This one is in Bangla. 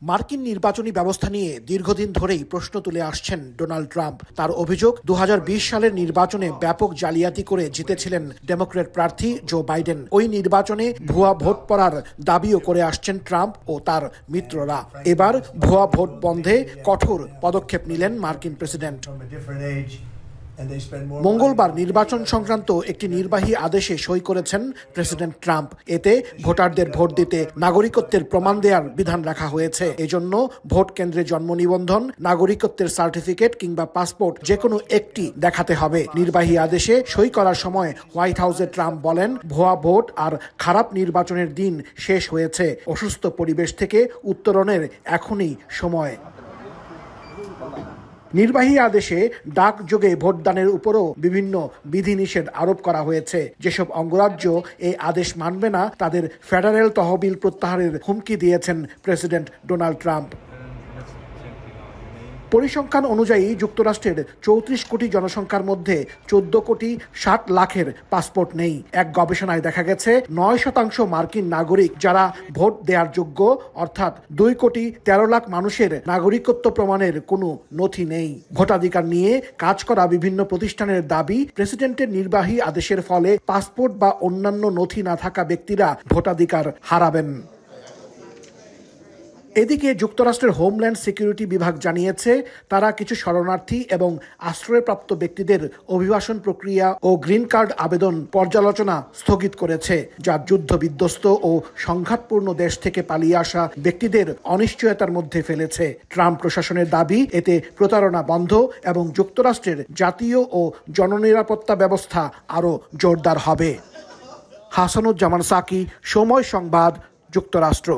মার্কিন নির্বাচনী ব্যবস্থা নিয়ে দীর্ঘদিন ধরেই প্রশ্ন তুলে আসছেন ডোনাল্ড ট্রাম্প। তার অভিযোগ ২০২০ সালের নির্বাচনে ব্যাপক জালিয়াতি করে জিতেছিলেন ডেমোক্র্যাট প্রার্থী জো বাইডেন। ওই নির্বাচনে ভুয়া ভোট পড়ার দাবিও করে আসছেন ট্রাম্প ও তার মিত্ররা। এবার ভুয়া ভোট বন্ধে কঠোর পদক্ষেপ নিলেন মার্কিন প্রেসিডেন্ট। মঙ্গলবার নির্বাচন সংক্রান্ত একটি নির্বাহী আদেশে সই করেছেন প্রেসিডেন্ট ট্রাম্প। এতে ভোটারদের ভোট দিতে নাগরিকত্বের প্রমাণ দেওয়ার বিধান রাখা হয়েছে। এজন্য ভোট কেন্দ্রে জন্ম নিবন্ধন, নাগরিকত্বের সার্টিফিকেট কিংবা পাসপোর্ট যে কোনো একটি দেখাতে হবে। নির্বাহী আদেশে সই করার সময় হোয়াইট হাউসে ট্রাম্প বলেন, ভুয়া ভোট আর খারাপ নির্বাচনের দিন শেষ হয়েছে। অসুস্থ পরিবেশ থেকে উত্তরণের এখনই সময়। নির্বাহী আদেশে ডাকযোগে ভোটদানের উপরও বিভিন্ন বিধিনিষেধ আরোপ করা হয়েছে। যেসব অঙ্গরাজ্য এই আদেশ মানবে না তাদের ফেডারেল তহবিল প্রত্যাহারের হুমকি দিয়েছেন প্রেসিডেন্ট ডোনাল্ড ট্রাম্প। পরিসংখ্যান অনুযায়ী যুক্তরাষ্ট্রের ৩৪ কোটি জনসংখ্যার মধ্যে ১৪ কোটি ৬০ লাখের পাসপোর্ট নেই। এক গবেষণায় দেখা গেছে ৯% মার্কিন নাগরিক যারা ভোট দেওয়ার যোগ্য, অর্থাৎ ২ কোটি ১৩ লাখ মানুষের নাগরিকত্ব প্রমাণের কোনো নথি নেই। ভোটাধিকার নিয়ে কাজ করা বিভিন্ন প্রতিষ্ঠানের দাবি, প্রেসিডেন্টের নির্বাহী আদেশের ফলে পাসপোর্ট বা অন্যান্য নথি না থাকা ব্যক্তিরা ভোটাধিকার হারাবেন। এদিকে যুক্তরাষ্ট্রের হোমল্যান্ড সিকিউরিটি বিভাগ জানিয়েছে, তারা কিছু শরণার্থী এবং আশ্রয়প্রাপ্ত ব্যক্তিদের অভিবাসন প্রক্রিয়া ও গ্রিন কার্ড আবেদন পর্যালোচনা স্থগিত করেছে, যা যুদ্ধ বিধ্বস্ত ও সংঘাতপূর্ণ দেশ থেকে পালিয়ে আসা ব্যক্তিদের অনিশ্চয়তার মধ্যে ফেলেছে। ট্রাম্প প্রশাসনের দাবি, এতে প্রতারণা বন্ধ এবং যুক্তরাষ্ট্রের জাতীয় ও জননিরাপত্তা ব্যবস্থা আরও জোরদার হবে। হাসানুজ্জামান সাকি, সময় সংবাদ, যুক্তরাষ্ট্র।